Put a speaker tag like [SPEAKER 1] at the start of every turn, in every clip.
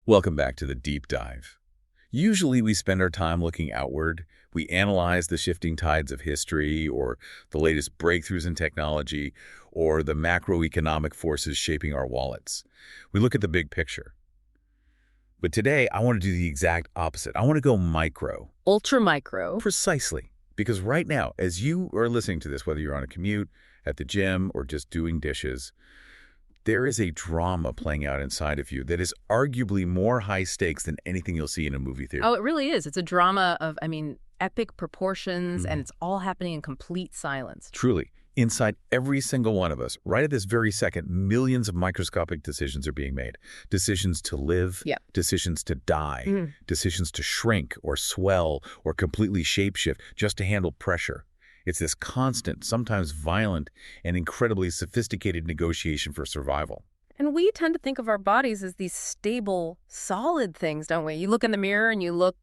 [SPEAKER 1] Welcome back to the deep dive. Usually we spend our time looking outward. We analyze the shifting tides of history or the latest breakthroughs in technology or the macroeconomic forces shaping our wallets. We look at the big picture. But today I want to do the exact opposite. I want to go micro.
[SPEAKER 2] Ultra micro.
[SPEAKER 1] Precisely. Because right now, as you are listening to this, whether you're on a commute, at the gym, or just doing dishes, there is a drama playing out inside of you that is arguably more high stakes than anything you'll see in a movie theater.
[SPEAKER 2] Oh, it really is. It's a drama of, epic proportions, and it's all happening in complete silence.
[SPEAKER 1] Truly. Inside every single one of us, right at this very second, millions of microscopic decisions are being made. Decisions to live, decisions to die, decisions to shrink or swell or completely shapeshift just to handle pressure. It's this constant, sometimes violent, and incredibly sophisticated negotiation for survival.
[SPEAKER 2] And we tend to think of our bodies as these stable, solid things, don't we? You look in the mirror and you look,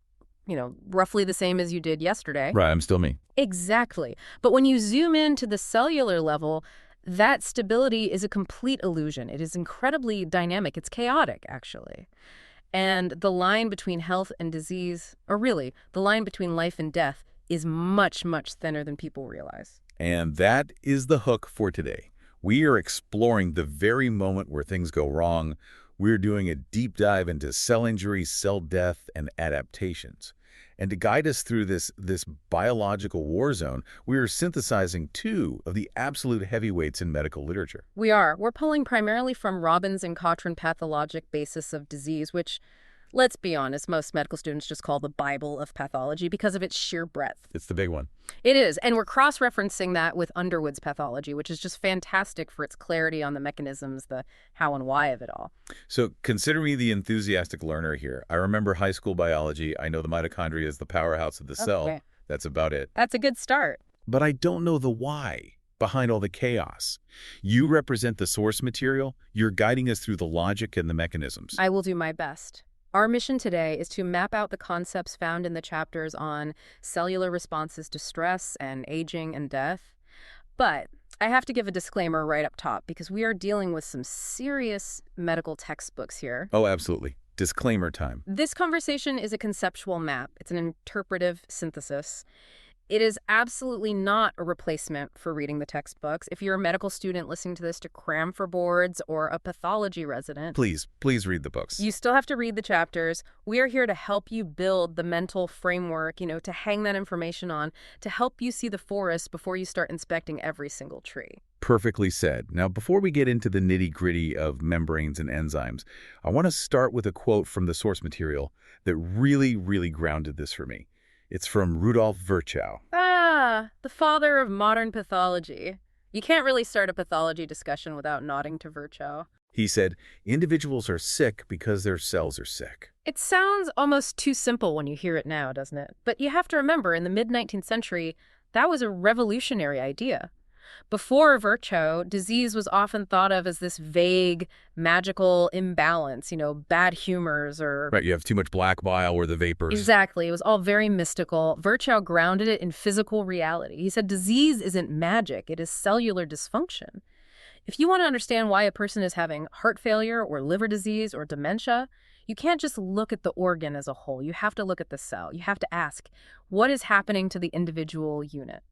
[SPEAKER 2] roughly the same as you did yesterday.
[SPEAKER 1] Right, I'm still me.
[SPEAKER 2] Exactly. But when you zoom into the cellular level, that stability is a complete illusion. It is incredibly dynamic. It's chaotic, actually. And the line between health and disease, or really, the line between life and death, is much, much thinner than people realize.
[SPEAKER 1] And that is the hook for today. We are exploring the very moment where things go wrong. We're doing a deep dive into cell injury, cell death, and adaptations. And to guide us through this biological war zone, we are synthesizing two of the absolute heavyweights in medical literature.
[SPEAKER 2] We are. We're pulling primarily from Robbins and Cochrane pathologic basis of disease, which, let's be honest, most medical students just call the Bible of pathology because of its sheer breadth.
[SPEAKER 1] It's the big one.
[SPEAKER 2] It is, and we're cross-referencing that with Underwood's pathology, which is just fantastic for its clarity on the mechanisms, the how and why of it all.
[SPEAKER 1] So consider me the enthusiastic learner here. I remember high school biology. I know the mitochondria is the powerhouse of the cell.
[SPEAKER 2] Okay.
[SPEAKER 1] That's about it.
[SPEAKER 2] That's a good start.
[SPEAKER 1] But I don't know the why behind all the chaos. You represent the source material. You're guiding us through the logic and the mechanisms.
[SPEAKER 2] I will do my best. Our mission today is to map out the concepts found in the chapters on cellular responses to stress and aging and death. But I have to give a disclaimer right up top because we are dealing with some serious medical textbooks here.
[SPEAKER 1] Oh, absolutely. Disclaimer time.
[SPEAKER 2] This conversation is a conceptual map. It's an interpretive synthesis. It is absolutely not a replacement for reading the textbooks. If you're a medical student listening to this to cram for boards or a pathology resident,
[SPEAKER 1] please read the books.
[SPEAKER 2] You still have to read the chapters. We are here to help you build the mental framework, to hang that information on, to help you see the forest before you start inspecting every single tree.
[SPEAKER 1] Perfectly said. Now, before we get into the nitty-gritty of membranes and enzymes, I want to start with a quote from the source material that really, really grounded this for me. It's from Rudolf Virchow.
[SPEAKER 2] Ah, the father of modern pathology. You can't really start a pathology discussion without nodding to Virchow.
[SPEAKER 1] He said, individuals are sick because their cells are sick.
[SPEAKER 2] It sounds almost too simple when you hear it now, doesn't it? But you have to remember, in the mid-19th century, that was a revolutionary idea. Before Virchow, disease was often thought of as this vague, magical imbalance, bad humors or...
[SPEAKER 1] Right, you have too much black bile or the vapors.
[SPEAKER 2] Exactly. It was all very mystical. Virchow grounded it in physical reality. He said disease isn't magic, it is cellular dysfunction. If you want to understand why a person is having heart failure or liver disease or dementia, you can't just look at the organ as a whole. You have to look at the cell. You have to ask, what is happening to the individual unit?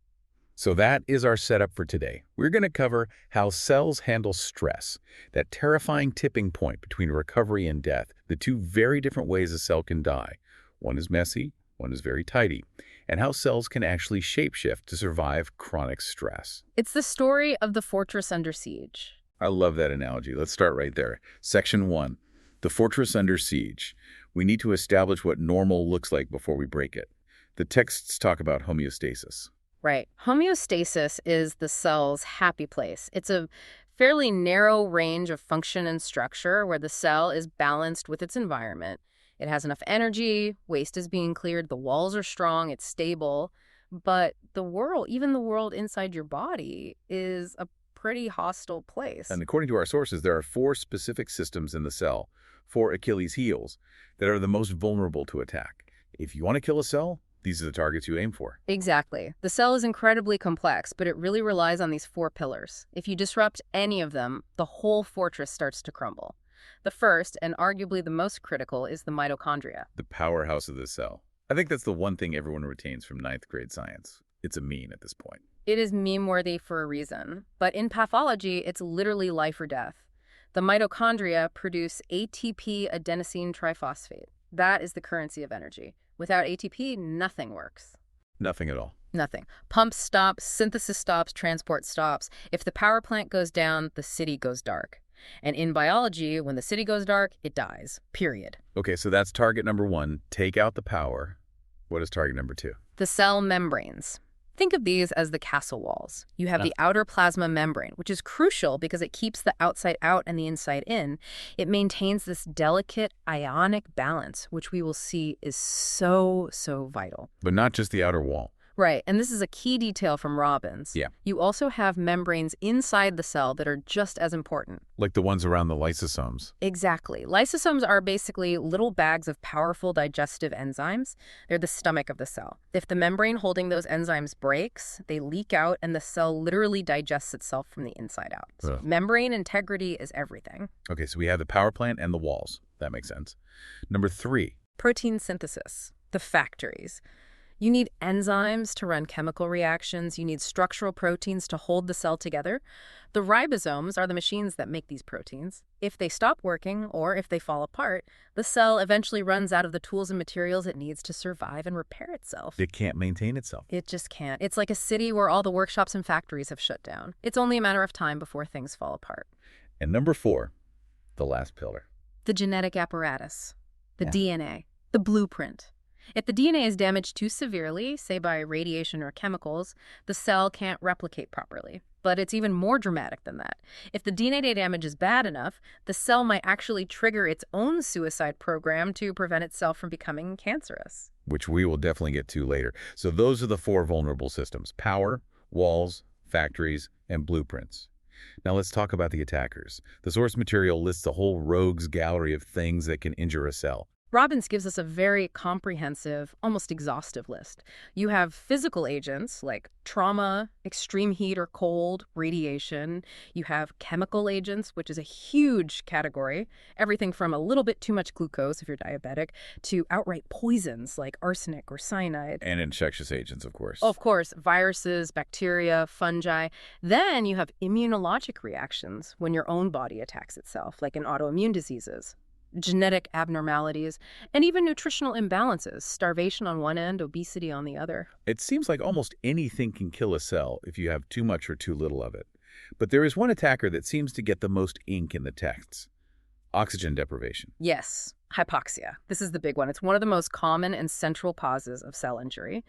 [SPEAKER 1] So that is our setup for today. We're going to cover how cells handle stress, that terrifying tipping point between recovery and death, the two very different ways a cell can die. One is messy, one is very tidy, and how cells can actually shapeshift to survive chronic stress.
[SPEAKER 2] It's the story of the fortress under siege.
[SPEAKER 1] I love that analogy. Let's start right there. Section 1, the fortress under siege. We need to establish what normal looks like before we break it. The texts talk about homeostasis.
[SPEAKER 2] Right. Homeostasis is the cell's happy place. It's a fairly narrow range of function and structure where the cell is balanced with its environment. It has enough energy, waste is being cleared, the walls are strong, it's stable. But the world, even the world inside your body, is a pretty hostile place.
[SPEAKER 1] And according to our sources, there are 4 specific systems in the cell, 4 Achilles heels, that are the most vulnerable to attack. If you want to kill a cell, these are the targets you aim for.
[SPEAKER 2] Exactly. The cell is incredibly complex, but it really relies on these 4 pillars. If you disrupt any of them, the whole fortress starts to crumble. The first, and arguably the most critical, is the mitochondria.
[SPEAKER 1] The powerhouse of the cell. I think that's the one thing everyone retains from ninth grade science. It's a meme at this point.
[SPEAKER 2] It is meme-worthy for a reason, but in pathology, it's literally life or death. The mitochondria produce ATP adenosine triphosphate. That is the currency of energy. Without ATP, nothing works.
[SPEAKER 1] Nothing at all.
[SPEAKER 2] Nothing. Pumps stop, synthesis stops, transport stops. If the power plant goes down, the city goes dark. And in biology, when the city goes dark, it dies. Period.
[SPEAKER 1] Okay, so that's target number 1. Take out the power. What is target number 2?
[SPEAKER 2] The cell membranes. Think of these as the castle walls. You have the outer plasma membrane, which is crucial because it keeps the outside out and the inside in. It maintains this delicate ionic balance, which we will see is so vital.
[SPEAKER 1] But not just the outer wall.
[SPEAKER 2] Right, and this is a key detail from Robbins.
[SPEAKER 1] Yeah.
[SPEAKER 2] You also have membranes inside the cell that are just as important.
[SPEAKER 1] Like the ones around the lysosomes.
[SPEAKER 2] Exactly. Lysosomes are basically little bags of powerful digestive enzymes. They're the stomach of the cell. If the membrane holding those enzymes breaks, they leak out and the cell literally digests itself from the inside out. So membrane integrity is everything.
[SPEAKER 1] Okay, so we have the power plant and the walls. That makes sense. Number 3.
[SPEAKER 2] Protein synthesis. The factories. You need enzymes to run chemical reactions. You need structural proteins to hold the cell together. The ribosomes are the machines that make these proteins. If they stop working or if they fall apart, the cell eventually runs out of the tools and materials it needs to survive and repair itself.
[SPEAKER 1] It can't maintain itself.
[SPEAKER 2] It just can't. It's like a city where all the workshops and factories have shut down. It's only a matter of time before things fall apart.
[SPEAKER 1] And number 4, the last pillar.
[SPEAKER 2] The genetic apparatus, the DNA, the blueprint. If the DNA is damaged too severely, say by radiation or chemicals, the cell can't replicate properly. But it's even more dramatic than that. If the DNA damage is bad enough, the cell might actually trigger its own suicide program to prevent itself from becoming cancerous.
[SPEAKER 1] Which we will definitely get to later. So those are the 4 vulnerable systems: power, walls, factories, and blueprints. Now let's talk about the attackers. The source material lists a whole rogues gallery of things that can injure a cell.
[SPEAKER 2] Robbins gives us a very comprehensive, almost exhaustive list. You have physical agents like trauma, extreme heat or cold, radiation. You have chemical agents, which is a huge category. Everything from a little bit too much glucose, if you're diabetic, to outright poisons like arsenic or cyanide.
[SPEAKER 1] And infectious agents, of course.
[SPEAKER 2] Of course, viruses, bacteria, fungi. Then you have immunologic reactions when your own body attacks itself, like in autoimmune diseases. Genetic abnormalities, and even nutritional imbalances, starvation on one end, obesity on the other.
[SPEAKER 1] It seems like almost anything can kill a cell if you have too much or too little of it. But there is one attacker that seems to get the most ink in the texts: oxygen deprivation.
[SPEAKER 2] Yes, hypoxia. This is the big one. It's one of the most common and central causes of cell injury,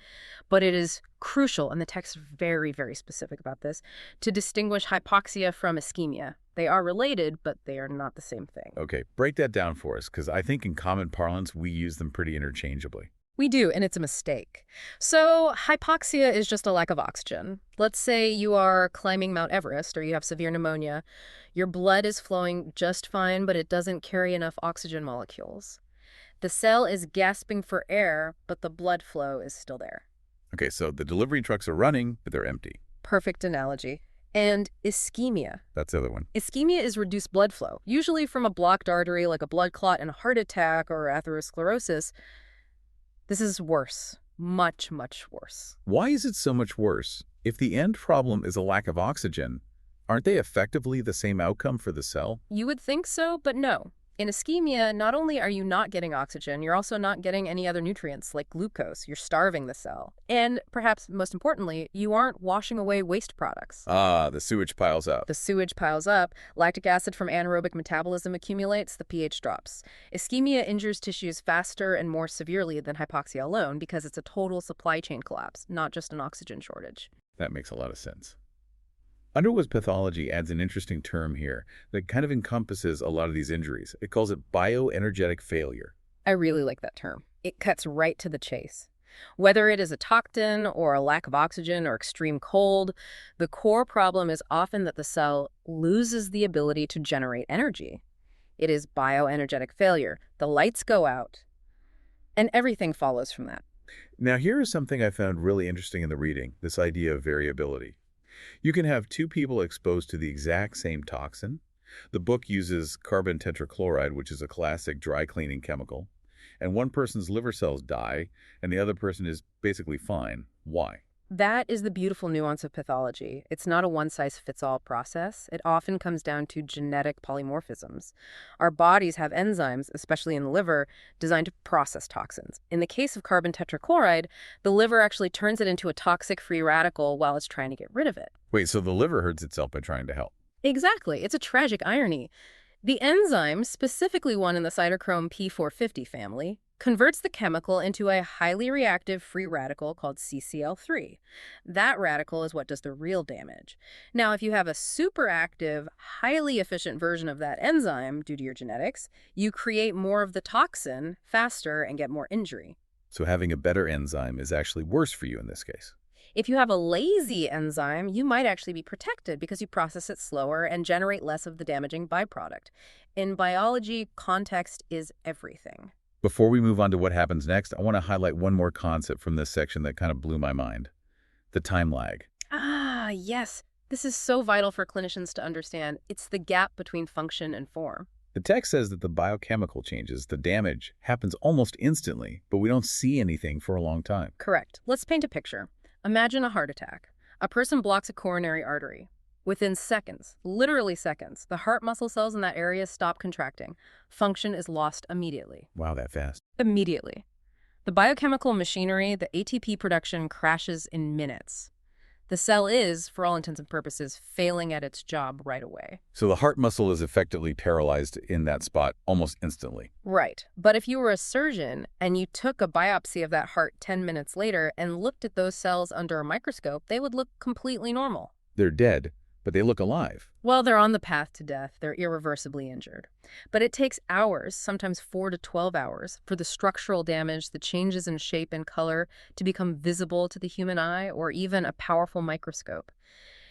[SPEAKER 2] but it is crucial, and the text is very specific about this, to distinguish hypoxia from ischemia. They are related, but they are not the same thing.
[SPEAKER 1] Okay, break that down for us, because I think in common parlance, we use them pretty interchangeably.
[SPEAKER 2] We do, and it's a mistake. So hypoxia is just a lack of oxygen. Let's say you are climbing Mount Everest or you have severe pneumonia. Your blood is flowing just fine, but it doesn't carry enough oxygen molecules. The cell is gasping for air, but the blood flow is still there.
[SPEAKER 1] Okay, so the delivery trucks are running, but they're empty.
[SPEAKER 2] Perfect analogy. And ischemia.
[SPEAKER 1] That's the other one.
[SPEAKER 2] Ischemia is reduced blood flow, usually from a blocked artery like a blood clot in a heart attack or atherosclerosis. This is worse. Much worse.
[SPEAKER 1] Why is it so much worse? If the end problem is a lack of oxygen, aren't they effectively the same outcome for the cell?
[SPEAKER 2] You would think so, but no. In ischemia, not only are you not getting oxygen, you're also not getting any other nutrients like glucose. You're starving the cell. And perhaps most importantly, you aren't washing away waste products.
[SPEAKER 1] The sewage piles up.
[SPEAKER 2] The sewage piles up. Lactic acid from anaerobic metabolism accumulates. The pH drops. Ischemia injures tissues faster and more severely than hypoxia alone because it's a total supply chain collapse, not just an oxygen shortage.
[SPEAKER 1] That makes a lot of sense. Underwood's pathology adds an interesting term here that kind of encompasses a lot of these injuries. It calls it bioenergetic failure.
[SPEAKER 2] I really like that term. It cuts right to the chase. Whether it is a toxin or a lack of oxygen or extreme cold, the core problem is often that the cell loses the ability to generate energy. It is bioenergetic failure. The lights go out, and everything follows from that.
[SPEAKER 1] Now, here is something I found really interesting in the reading, this idea of variability. You can have 2 people exposed to the exact same toxin, The book uses carbon tetrachloride, which is a classic dry cleaning chemical, and one person's liver cells die, and the other person is basically fine. Why?
[SPEAKER 2] That is the beautiful nuance of pathology. It's not a one-size-fits-all process. It often comes down to genetic polymorphisms. Our bodies have enzymes, especially in the liver, designed to process toxins. In the case of carbon tetrachloride, the liver actually turns it into a toxic free radical while it's trying to get rid of it.
[SPEAKER 1] Wait, so the liver hurts itself by trying to help?
[SPEAKER 2] Exactly. It's a tragic irony. The enzyme, specifically one in the cytochrome P450 family, converts the chemical into a highly reactive free radical called CCl3. That radical is what does the real damage. Now, if you have a superactive, highly efficient version of that enzyme due to your genetics, you create more of the toxin faster and get more injury.
[SPEAKER 1] So having a better enzyme is actually worse for you in this case.
[SPEAKER 2] If you have a lazy enzyme, you might actually be protected because you process it slower and generate less of the damaging byproduct. In biology, context is everything.
[SPEAKER 1] Before we move on to what happens next, I want to highlight one more concept from this section that kind of blew my mind. The time lag.
[SPEAKER 2] Ah, yes. This is so vital for clinicians to understand. It's the gap between function and form.
[SPEAKER 1] The text says that the biochemical changes, the damage, happens almost instantly, but we don't see anything for a long time.
[SPEAKER 2] Correct. Let's paint a picture. Imagine a heart attack. A person blocks a coronary artery. Within seconds, literally seconds, the heart muscle cells in that area stop contracting. Function is lost immediately.
[SPEAKER 1] Wow, that fast.
[SPEAKER 2] Immediately. The biochemical machinery, the ATP production, crashes in minutes. The cell is, for all intents and purposes, failing at its job right away.
[SPEAKER 1] So the heart muscle is effectively paralyzed in that spot almost instantly.
[SPEAKER 2] Right. But if you were a surgeon and you took a biopsy of that heart 10 minutes later and looked at those cells under a microscope, they would look completely normal.
[SPEAKER 1] They're dead, but they look alive.
[SPEAKER 2] Well, they're on the path to death. They're irreversibly injured. But it takes hours, sometimes 4 to 12 hours, for the structural damage, the changes in shape and color, to become visible to the human eye or even a powerful microscope.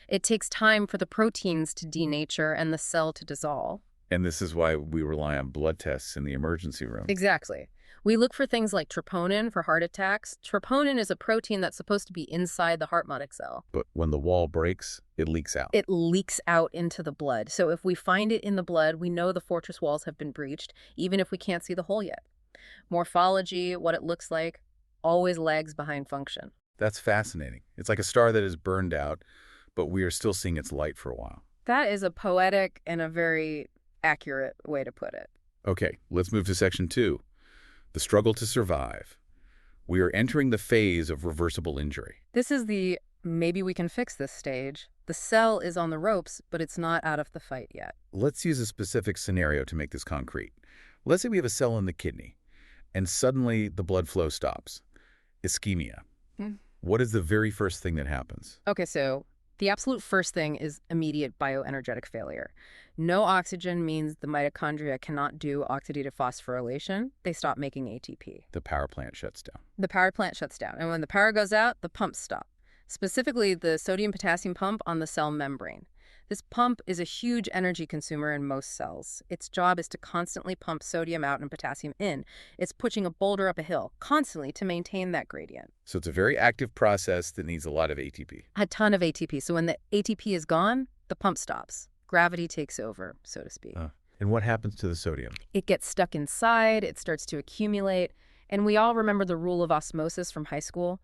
[SPEAKER 2] It takes time for the proteins to denature and the cell to dissolve.
[SPEAKER 1] And this is why we rely on blood tests in the emergency room.
[SPEAKER 2] Exactly. We look for things like troponin for heart attacks. Troponin is a protein that's supposed to be inside the heart-modic cell.
[SPEAKER 1] But when the wall breaks, it leaks out.
[SPEAKER 2] It leaks out into the blood. So if we find it in the blood, we know the fortress walls have been breached, even if we can't see the hole yet. Morphology, what it looks like, always lags behind function.
[SPEAKER 1] That's fascinating. It's like a star that is burned out, but we are still seeing its light for a while.
[SPEAKER 2] That is a poetic and a very accurate way to put it.
[SPEAKER 1] Okay, let's move to section 2. The struggle to survive. We are entering the phase of reversible injury.
[SPEAKER 2] This is the maybe we can fix this stage. The cell is on the ropes, but it's not out of the fight yet.
[SPEAKER 1] Let's use a specific scenario to make this concrete. Let's say we have a cell in the kidney, and suddenly the blood flow stops. Ischemia. What is the very first thing that happens?
[SPEAKER 2] Okay, so the absolute first thing is immediate bioenergetic failure. No oxygen means the mitochondria cannot do oxidative phosphorylation. They stop making ATP.
[SPEAKER 1] The power plant shuts down.
[SPEAKER 2] The power plant shuts down. And when the power goes out, the pumps stop. Specifically, the sodium-potassium pump on the cell membrane. This pump is a huge energy consumer in most cells. Its job is to constantly pump sodium out and potassium in. It's pushing a boulder up a hill constantly to maintain that gradient.
[SPEAKER 1] So it's a very active process that needs a lot of ATP.
[SPEAKER 2] A ton of ATP. So when the ATP is gone, the pump stops. Gravity takes over, so to speak.
[SPEAKER 1] And what happens to the sodium?
[SPEAKER 2] It gets stuck inside, it starts to accumulate, and we all remember the rule of osmosis from high school.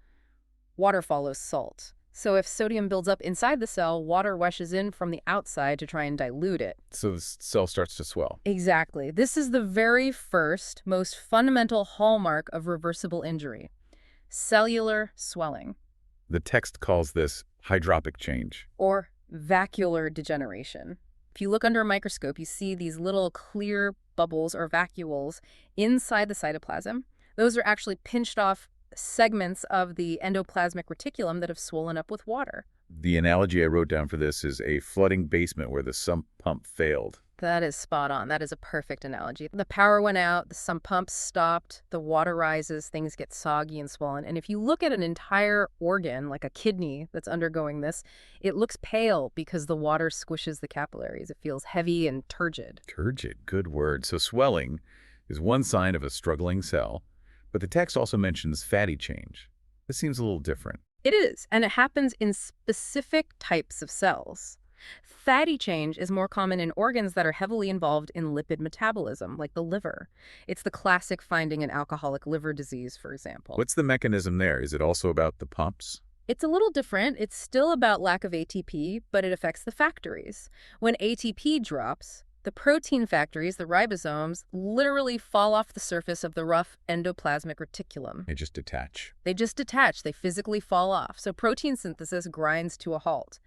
[SPEAKER 2] Water follows salt. So if sodium builds up inside the cell, water rushes in from the outside to try and dilute it.
[SPEAKER 1] So the cell starts to swell.
[SPEAKER 2] Exactly. This is the very first, most fundamental hallmark of reversible injury. Cellular swelling.
[SPEAKER 1] The text calls this hydropic change.
[SPEAKER 2] Or vacuolar degeneration. If you look under a microscope, you see these little clear bubbles or vacuoles inside the cytoplasm. Those are actually pinched off segments of the endoplasmic reticulum that have swollen up with water.
[SPEAKER 1] The analogy I wrote down for this is a flooding basement where the sump pump failed.
[SPEAKER 2] That is spot on. That is a perfect analogy. The power went out, the sump pump stopped, the water rises, things get soggy and swollen. And if you look at an entire organ, like a kidney that's undergoing this, it looks pale because the water squishes the capillaries. It feels heavy and turgid.
[SPEAKER 1] Turgid, good word. So swelling is one sign of a struggling cell, but the text also mentions fatty change. This seems a little different.
[SPEAKER 2] It is, and it happens in specific types of cells. Fatty change is more common in organs that are heavily involved in lipid metabolism, like the liver. It's the classic finding in alcoholic liver disease, for example.
[SPEAKER 1] What's the mechanism there? Is it also about the pumps?
[SPEAKER 2] It's a little different. It's still about lack of ATP, but it affects the factories. When ATP drops, the protein factories, the ribosomes, literally fall off the surface of the rough endoplasmic reticulum.
[SPEAKER 1] They just detach.
[SPEAKER 2] They just detach. They physically fall off. So protein synthesis grinds to a halt.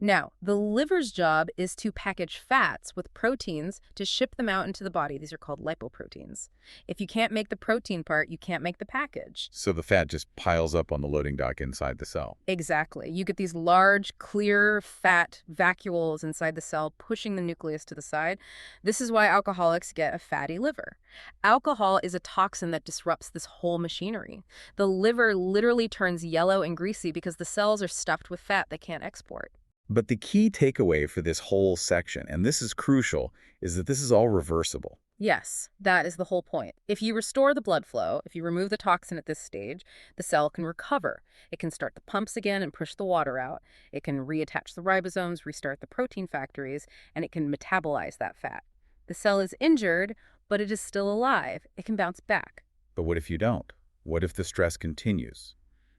[SPEAKER 2] Now, the liver's job is to package fats with proteins to ship them out into the body. These are called lipoproteins. If you can't make the protein part, you can't make the package.
[SPEAKER 1] So the fat just piles up on the loading dock inside the cell.
[SPEAKER 2] Exactly. You get these large, clear, fat vacuoles inside the cell pushing the nucleus to the side. This is why alcoholics get a fatty liver. Alcohol is a toxin that disrupts this whole machinery. The liver literally turns yellow and greasy because the cells are stuffed with fat they can't export.
[SPEAKER 1] But the key takeaway for this whole section, and this is crucial, is that this is all reversible.
[SPEAKER 2] Yes, that is the whole point. If you restore the blood flow, if you remove the toxin at this stage, the cell can recover. It can start the pumps again and push the water out. It can reattach the ribosomes, restart the protein factories, and it can metabolize that fat. The cell is injured, but it is still alive. It can bounce back.
[SPEAKER 1] But what if you don't? What if the stress continues?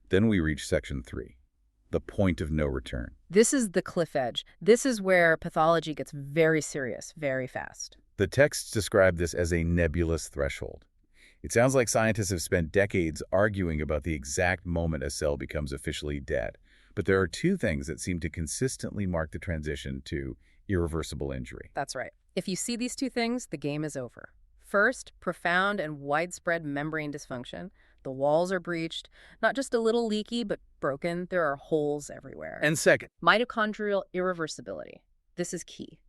[SPEAKER 1] Then we reach section 3. The point of no return.
[SPEAKER 2] This is the cliff edge. This is where pathology gets very serious, very fast.
[SPEAKER 1] The texts describe this as a nebulous threshold. It sounds like scientists have spent decades arguing about the exact moment a cell becomes officially dead. But there are two things that seem to consistently mark the transition to irreversible injury.
[SPEAKER 2] That's right. If you see these two things, the game is over. First, profound and widespread membrane dysfunction. The walls are breached, not just a little leaky, but broken. There are holes everywhere.
[SPEAKER 1] And second,
[SPEAKER 2] mitochondrial irreversibility. This is key.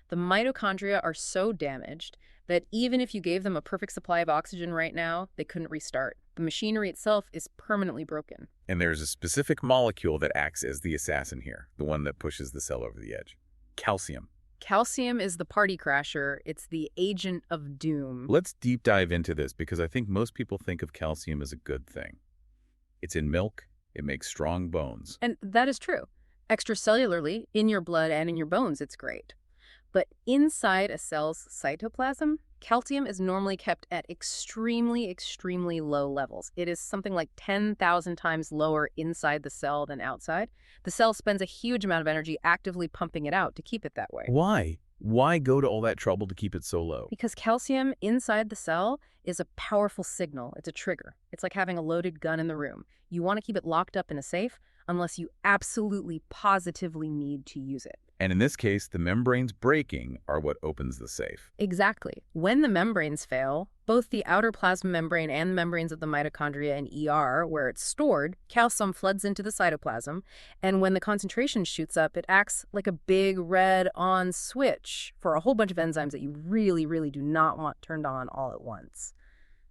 [SPEAKER 2] The mitochondria are so damaged that even if you gave them a perfect supply of oxygen right now, they couldn't restart. The machinery itself is permanently broken.
[SPEAKER 1] And there's a specific molecule that acts as the assassin here, the one that pushes the cell over the edge. Calcium.
[SPEAKER 2] Calcium is the party crasher. It's the agent of doom.
[SPEAKER 1] Let's deep dive into this because I think most people think of calcium as a good thing. It's in milk. It makes strong bones.
[SPEAKER 2] And that is true. Extracellularly, in your blood and in your bones, it's great. But inside a cell's cytoplasm, calcium is normally kept at extremely, extremely low levels. It is something like 10,000 times lower inside the cell than outside. The cell spends a huge amount of energy actively pumping it out to keep it that way.
[SPEAKER 1] Why? Why go to all that trouble to keep it so low?
[SPEAKER 2] Because calcium inside the cell is a powerful signal. It's a trigger. It's like having a loaded gun in the room. You want to keep it locked up in a safe unless you absolutely, positively need to use it.
[SPEAKER 1] And in this case, the membranes breaking are what opens the safe.
[SPEAKER 2] Exactly. When the membranes fail, both the outer plasma membrane and the membranes of the mitochondria and ER, where it's stored, calcium floods into the cytoplasm, and when the concentration shoots up, it acts like a big red on switch for a whole bunch of enzymes that you really, really do not want turned on all at once.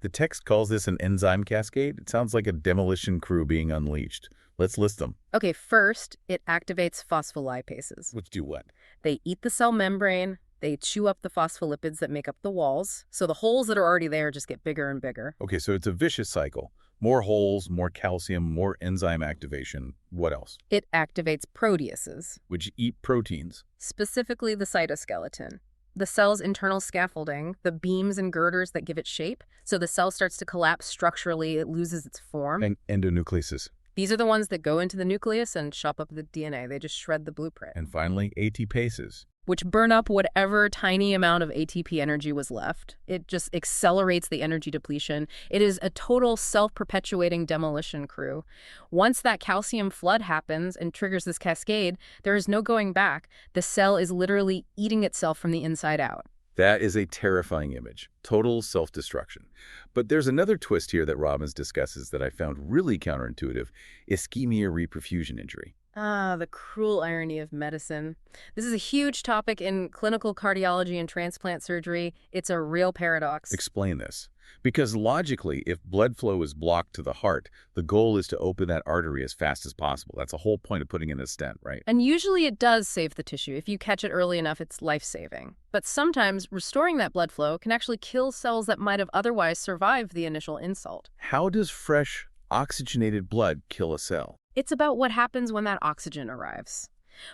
[SPEAKER 1] The text calls this an enzyme cascade. It sounds like a demolition crew being unleashed. Let's list them.
[SPEAKER 2] Okay, first, it activates phospholipases.
[SPEAKER 1] Which do what?
[SPEAKER 2] They eat the cell membrane, they chew up the phospholipids that make up the walls, so the holes that are already there just get bigger and bigger.
[SPEAKER 1] Okay, so it's a vicious cycle. More holes, more calcium, more enzyme activation. What else?
[SPEAKER 2] It activates proteases,
[SPEAKER 1] which eat proteins.
[SPEAKER 2] Specifically the cytoskeleton. The cell's internal scaffolding, the beams and girders that give it shape, so the cell starts to collapse structurally, it loses its form.
[SPEAKER 1] And endonucleases.
[SPEAKER 2] These are the ones that go into the nucleus and chop up the DNA. They just shred the blueprint.
[SPEAKER 1] And finally, ATPases.
[SPEAKER 2] Which burn up whatever tiny amount of ATP energy was left. It just accelerates the energy depletion. It is a total self-perpetuating demolition crew. Once that calcium flood happens and triggers this cascade, there is no going back. The cell is literally eating itself from the inside out.
[SPEAKER 1] That is a terrifying image. Total self-destruction. But there's another twist here that Robbins discusses that I found really counterintuitive: ischemia-reperfusion injury.
[SPEAKER 2] Ah, the cruel irony of medicine. This is a huge topic in clinical cardiology and transplant surgery. It's a real paradox.
[SPEAKER 1] Explain this. Because logically, if blood flow is blocked to the heart, the goal is to open that artery as fast as possible. That's the whole point of putting in a stent, right?
[SPEAKER 2] And usually it does save the tissue. If you catch it early enough, it's life-saving. But sometimes restoring that blood flow can actually kill cells that might have otherwise survived the initial insult.
[SPEAKER 1] How does fresh, oxygenated blood kill a cell?
[SPEAKER 2] It's about what happens when that oxygen arrives.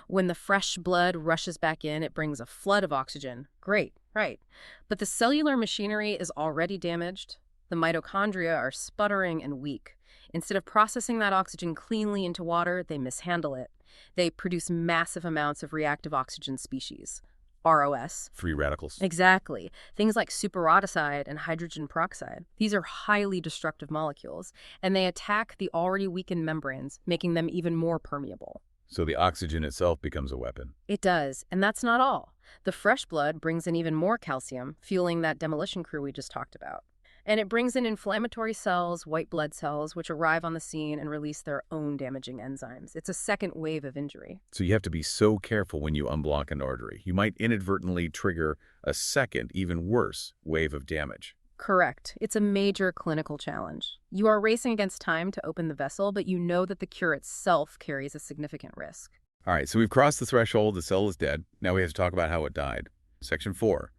[SPEAKER 2] When the fresh blood rushes back in, it brings a flood of oxygen. Great, right. But the cellular machinery is already damaged. The mitochondria are sputtering and weak. Instead of processing that oxygen cleanly into water, they mishandle it. They produce massive amounts of reactive oxygen species, ROS.
[SPEAKER 1] Free radicals.
[SPEAKER 2] Exactly. Things like superoxide and hydrogen peroxide. These are highly destructive molecules, and they attack the already weakened membranes, making them even more permeable.
[SPEAKER 1] So the oxygen itself becomes a weapon.
[SPEAKER 2] It does, and that's not all. The fresh blood brings in even more calcium, fueling that demolition crew we just talked about. And it brings in inflammatory cells, white blood cells, which arrive on the scene and release their own damaging enzymes. It's a second wave of injury.
[SPEAKER 1] So you have to be so careful when you unblock an artery. You might inadvertently trigger a second, even worse, wave of damage.
[SPEAKER 2] Correct. It's a major clinical challenge. You are racing against time to open the vessel, but you know that the cure itself carries a significant risk.
[SPEAKER 1] All right, so we've crossed the threshold. The cell is dead. Now we have to talk about how it died. Section 4,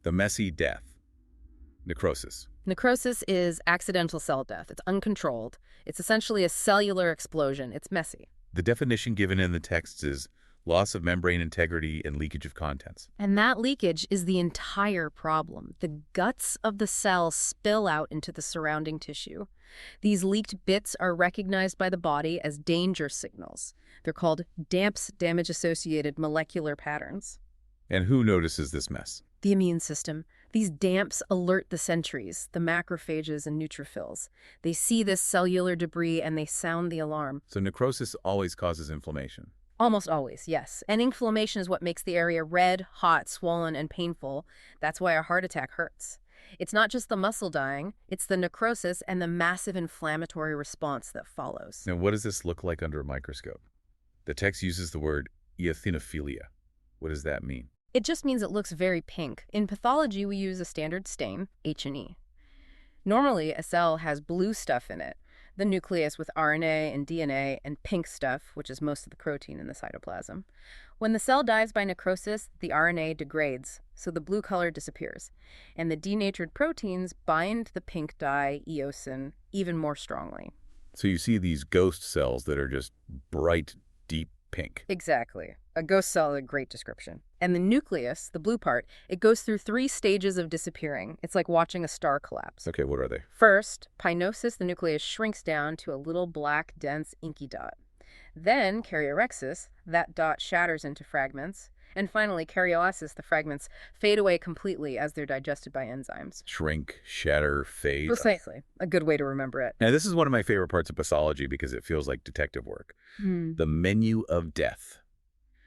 [SPEAKER 1] the messy death. Necrosis.
[SPEAKER 2] Necrosis is accidental cell death. It's uncontrolled. It's essentially a cellular explosion. It's messy.
[SPEAKER 1] The definition given in the text is loss of membrane integrity and leakage of contents.
[SPEAKER 2] And that leakage is the entire problem. The guts of the cell spill out into the surrounding tissue. These leaked bits are recognized by the body as danger signals. They're called DAMPs, damage-associated molecular patterns.
[SPEAKER 1] And who notices this mess?
[SPEAKER 2] The immune system. These DAMPs alert the sentries, the macrophages and neutrophils. They see this cellular debris and they sound the alarm.
[SPEAKER 1] So necrosis always causes inflammation.
[SPEAKER 2] Almost always, yes. And inflammation is what makes the area red, hot, swollen, and painful. That's why a heart attack hurts. It's not just the muscle dying, it's the necrosis and the massive inflammatory response that follows.
[SPEAKER 1] Now, what does this look like under a microscope? The text uses the word eosinophilia. What does that mean?
[SPEAKER 2] It just means it looks very pink. In pathology, we use a standard stain, H&E. Normally, a cell has blue stuff in it, the nucleus with RNA and DNA, and pink stuff, which is most of the protein in the cytoplasm. When the cell dies by necrosis, the RNA degrades, so the blue color disappears, and the denatured proteins bind the pink dye, eosin, even more strongly.
[SPEAKER 1] So you see these ghost cells that are just bright, deep pink.
[SPEAKER 2] Exactly. A ghost cell is a great description. And the nucleus, the blue part, it goes through 3 stages of disappearing. It's like watching a star collapse.
[SPEAKER 1] Okay, what are they?
[SPEAKER 2] First, pinosis, the nucleus shrinks down to a little black, dense, inky dot. Then, karyorrhexis, that dot shatters into fragments. And finally, karyolysis, the fragments fade away completely as they're digested by enzymes.
[SPEAKER 1] Shrink, shatter, fade.
[SPEAKER 2] Precisely. A good way to remember it.
[SPEAKER 1] Now, this is one of my favorite parts of pathology because it feels like detective work. The menu of death.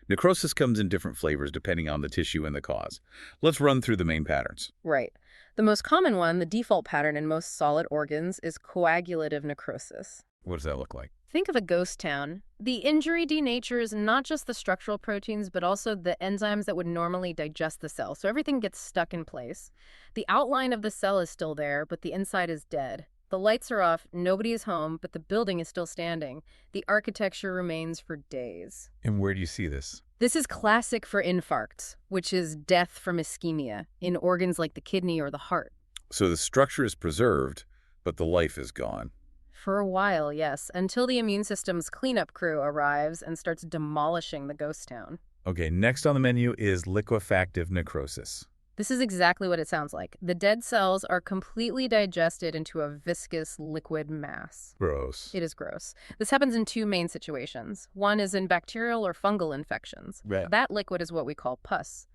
[SPEAKER 1] Necrosis comes in different flavors depending on the tissue and the cause. Let's run through the main patterns.
[SPEAKER 2] Right. The most common one, the default pattern in most solid organs, is coagulative necrosis.
[SPEAKER 1] What does that look like?
[SPEAKER 2] Think of a ghost town. The injury denatures not just the structural proteins, but also the enzymes that would normally digest the cell. So everything gets stuck in place. The outline of the cell is still there, but the inside is dead. The lights are off, nobody is home, but the building is still standing. The architecture remains for days.
[SPEAKER 1] And where do you see this?
[SPEAKER 2] This is classic for infarcts, which is death from ischemia, in organs like the kidney or the heart.
[SPEAKER 1] So the structure is preserved, but the life is gone.
[SPEAKER 2] For a while, yes, until the immune system's cleanup crew arrives and starts demolishing the ghost town.
[SPEAKER 1] Okay, next on the menu is liquefactive necrosis.
[SPEAKER 2] This is exactly what it sounds like. The dead cells are completely digested into a viscous liquid mass.
[SPEAKER 1] Gross.
[SPEAKER 2] It is gross. This happens in 2 main situations. One is in bacterial or fungal infections.
[SPEAKER 1] Right.
[SPEAKER 2] That liquid is what we call pus.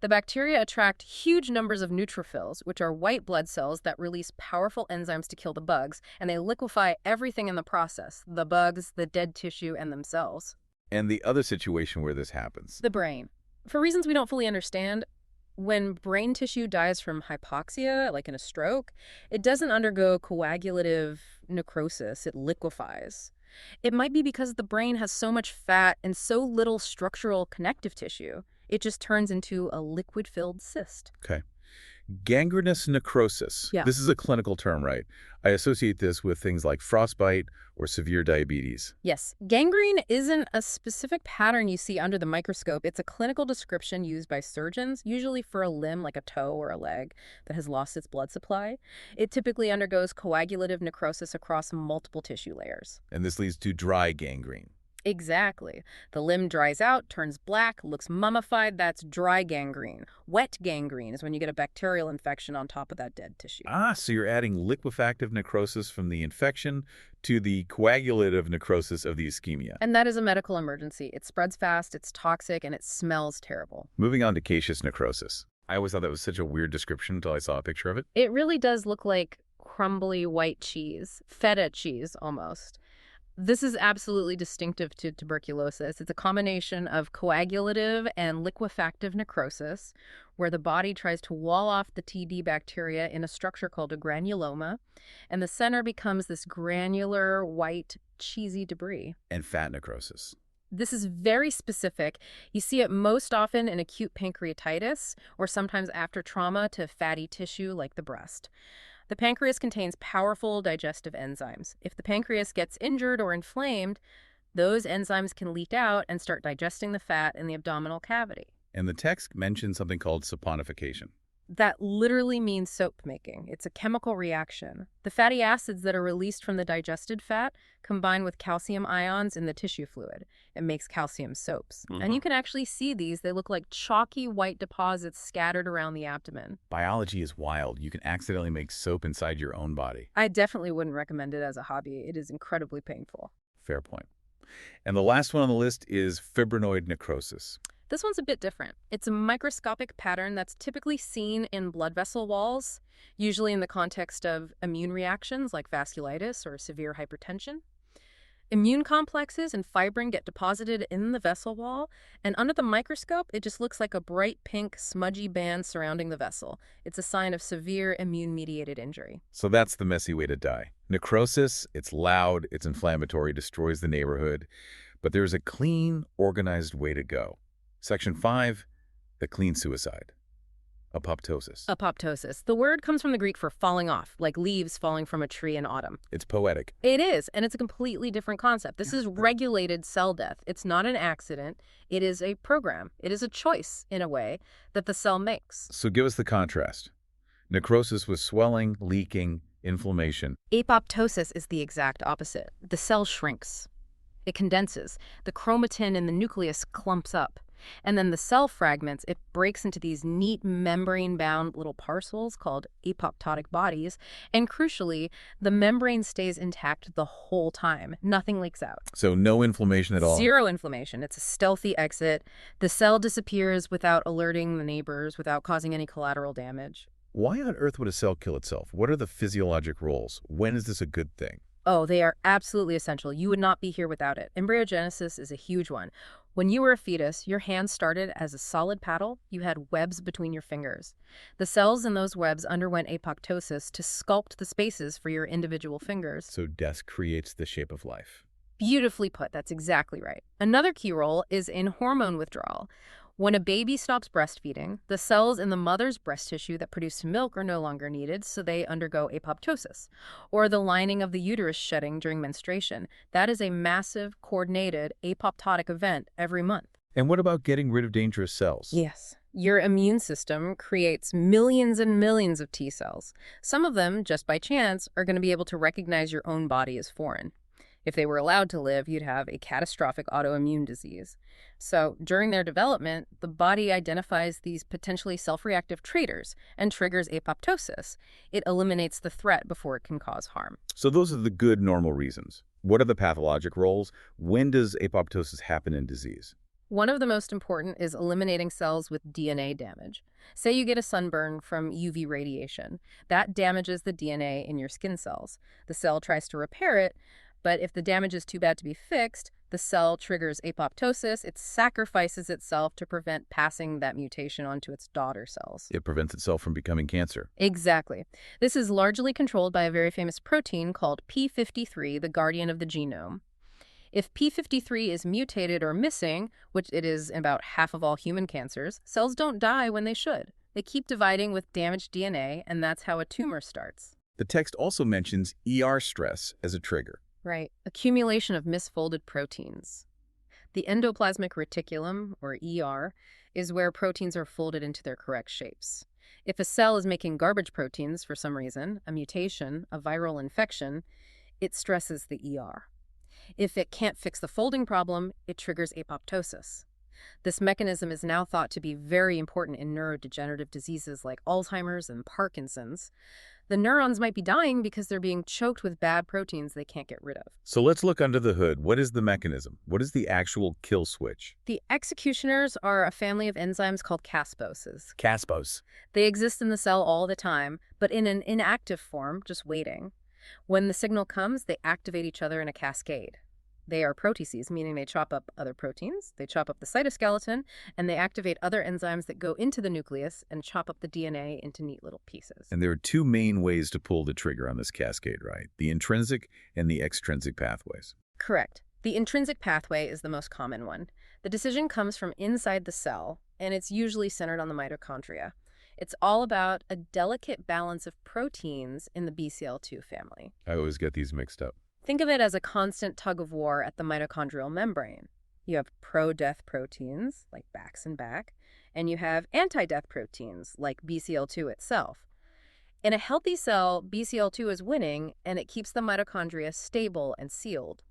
[SPEAKER 2] The bacteria attract huge numbers of neutrophils, which are white blood cells that release powerful enzymes to kill the bugs, and they liquefy everything in the process, the bugs, the dead tissue, and themselves.
[SPEAKER 1] And the other situation where this happens?
[SPEAKER 2] The brain. For reasons we don't fully understand, when brain tissue dies from hypoxia, like in a stroke, it doesn't undergo coagulative necrosis, it liquefies. It might be because the brain has so much fat and so little structural connective tissue, it just turns into a liquid-filled cyst.
[SPEAKER 1] Okay. Gangrenous necrosis.
[SPEAKER 2] Yeah.
[SPEAKER 1] This is a clinical term, right? I associate this with things like frostbite or severe diabetes.
[SPEAKER 2] Yes. Gangrene isn't a specific pattern you see under the microscope. It's a clinical description used by surgeons, usually for a limb like a toe or a leg that has lost its blood supply. It typically undergoes coagulative necrosis across multiple tissue layers.
[SPEAKER 1] And this leads to dry gangrene.
[SPEAKER 2] Exactly. The limb dries out, turns black, looks mummified. That's dry gangrene. Wet gangrene is when you get a bacterial infection on top of that dead tissue.
[SPEAKER 1] Ah, so you're adding liquefactive necrosis from the infection to the coagulative necrosis of the ischemia.
[SPEAKER 2] And that is a medical emergency. It spreads fast, it's toxic, and it smells terrible.
[SPEAKER 1] Moving on to caseous necrosis. I always thought that was such a weird description until I saw a picture of it.
[SPEAKER 2] It really does look like crumbly white cheese, feta cheese almost. This is absolutely distinctive to tuberculosis. It's a combination of coagulative and liquefactive necrosis, where the body tries to wall off the TD bacteria in a structure called a granuloma, and the center becomes this granular, white, cheesy debris.
[SPEAKER 1] And fat necrosis.
[SPEAKER 2] This is very specific. You see it most often in acute pancreatitis or sometimes after trauma to fatty tissue like the breast. The pancreas contains powerful digestive enzymes. If the pancreas gets injured or inflamed, those enzymes can leak out and start digesting the fat in the abdominal cavity.
[SPEAKER 1] And the text mentions something called saponification.
[SPEAKER 2] That literally means soap making. It's a chemical reaction. The fatty acids that are released from the digested fat combine with calcium ions in the tissue fluid. It makes calcium soaps. And you can actually see these. They look like chalky white deposits scattered around the abdomen.
[SPEAKER 1] Biology is wild. You can accidentally make soap inside your own body.
[SPEAKER 2] I definitely wouldn't recommend it as a hobby. It is incredibly painful.
[SPEAKER 1] Fair point. And the last one on the list is fibrinoid necrosis.
[SPEAKER 2] This one's a bit different. It's a microscopic pattern that's typically seen in blood vessel walls, usually in the context of immune reactions like vasculitis or severe hypertension. Immune complexes and fibrin get deposited in the vessel wall, and under the microscope, it just looks like a bright pink, smudgy band surrounding the vessel. It's a sign of severe immune-mediated injury.
[SPEAKER 1] So that's the messy way to die. Necrosis, it's loud, it's inflammatory, destroys the neighborhood, but there's a clean, organized way to go. Section 5, the clean suicide. Apoptosis.
[SPEAKER 2] Apoptosis. The word comes from the Greek for falling off, like leaves falling from a tree in autumn.
[SPEAKER 1] It's poetic.
[SPEAKER 2] It is, and it's a completely different concept. This is regulated cell death. It's not an accident. It is a program. It is a choice, in a way, that the cell makes.
[SPEAKER 1] So give us the contrast. Necrosis with swelling, leaking, inflammation.
[SPEAKER 2] Apoptosis is the exact opposite. The cell shrinks. It condenses. The chromatin in the nucleus clumps up. And then the cell fragments, it breaks into these neat membrane-bound little parcels called apoptotic bodies. And crucially, the membrane stays intact the whole time. Nothing leaks out.
[SPEAKER 1] So no inflammation at all?
[SPEAKER 2] Zero inflammation. It's a stealthy exit. The cell disappears without alerting the neighbors, without causing any collateral damage.
[SPEAKER 1] Why on earth would a cell kill itself? What are the physiologic roles? When is this a good thing?
[SPEAKER 2] Oh, they are absolutely essential. You would not be here without it. Embryogenesis is a huge one. When you were a fetus, your hand started as a solid paddle. You had webs between your fingers. The cells in those webs underwent apoptosis to sculpt the spaces for your individual fingers.
[SPEAKER 1] So death creates the shape of life.
[SPEAKER 2] Beautifully put. That's exactly right. Another key role is in hormone withdrawal. When a baby stops breastfeeding, the cells in the mother's breast tissue that produce milk are no longer needed, so they undergo apoptosis. Or the lining of the uterus shedding during menstruation. That is a massive, coordinated, apoptotic event every month.
[SPEAKER 1] And what about getting rid of dangerous cells?
[SPEAKER 2] Yes. Your immune system creates millions and millions of T cells. Some of them, just by chance, are going to be able to recognize your own body as foreign. If they were allowed to live, you'd have a catastrophic autoimmune disease. So during their development, the body identifies these potentially self-reactive traitors and triggers apoptosis. It eliminates the threat before it can cause harm.
[SPEAKER 1] So those are the good, normal reasons. What are the pathologic roles? When does apoptosis happen in disease?
[SPEAKER 2] One of the most important is eliminating cells with DNA damage. Say you get a sunburn from UV radiation. That damages the DNA in your skin cells. The cell tries to repair it, but if the damage is too bad to be fixed, the cell triggers apoptosis. It sacrifices itself to prevent passing that mutation onto its daughter cells.
[SPEAKER 1] It prevents itself from becoming cancer.
[SPEAKER 2] Exactly. This is largely controlled by a very famous protein called P53, the guardian of the genome. If P53 is mutated or missing, which it is in about half of all human cancers, cells don't die when they should. They keep dividing with damaged DNA, and that's how a tumor starts.
[SPEAKER 1] The text also mentions ER stress as a trigger.
[SPEAKER 2] Right. Accumulation of misfolded proteins. The endoplasmic reticulum, or ER, is where proteins are folded into their correct shapes. If a cell is making garbage proteins for some reason, a mutation, a viral infection, it stresses the ER. If it can't fix the folding problem, it triggers apoptosis. This mechanism is now thought to be very important in neurodegenerative diseases like Alzheimer's and Parkinson's. The neurons might be dying because they're being choked with bad proteins they can't get rid of.
[SPEAKER 1] So let's look under the hood. What is the mechanism? What is the actual kill switch?
[SPEAKER 2] The executioners are a family of enzymes called casposes.
[SPEAKER 1] Caspose.
[SPEAKER 2] They exist in the cell all the time, but in an inactive form, just waiting. When the signal comes, they activate each other in a cascade. They are proteases, meaning they chop up other proteins, they chop up the cytoskeleton, and they activate other enzymes that go into the nucleus and chop up the DNA into neat little pieces.
[SPEAKER 1] And there are two main ways to pull the trigger on this cascade, right? The intrinsic and the extrinsic pathways.
[SPEAKER 2] Correct. The intrinsic pathway is the most common one. The decision comes from inside the cell, and it's usually centered on the mitochondria. It's all about a delicate balance of proteins in the BCL2 family.
[SPEAKER 1] I always get these mixed up.
[SPEAKER 2] Think of it as a constant tug of war at the mitochondrial membrane. You have pro-death proteins, like Bax and Bac, and you have anti-death proteins, like BCL2 itself. In a healthy cell, BCL2 is winning, and it keeps the mitochondria stable and sealed.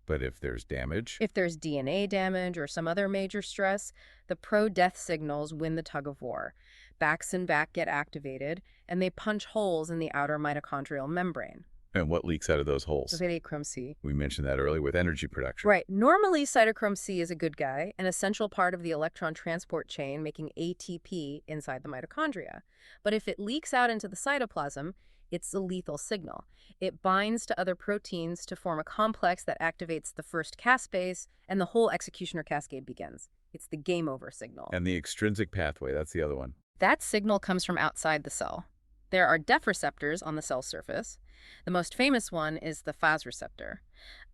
[SPEAKER 1] But if there's damage?
[SPEAKER 2] If there's DNA damage or some other major stress, the pro-death signals win the tug of war. Bax and Bac get activated, and they punch holes in the outer mitochondrial membrane.
[SPEAKER 1] And what leaks out of those holes?
[SPEAKER 2] Cytochrome C.
[SPEAKER 1] We mentioned that earlier with energy production.
[SPEAKER 2] Right. Normally, cytochrome C is a good guy, an essential part of the electron transport chain making ATP inside the mitochondria. But if it leaks out into the cytoplasm, it's a lethal signal. It binds to other proteins to form a complex that activates the first caspase, and the whole executioner cascade begins. It's the game over signal.
[SPEAKER 1] And the extrinsic pathway, that's the other one.
[SPEAKER 2] That signal comes from outside the cell. There are DEF receptors on the cell surface. The most famous one is the Fas receptor.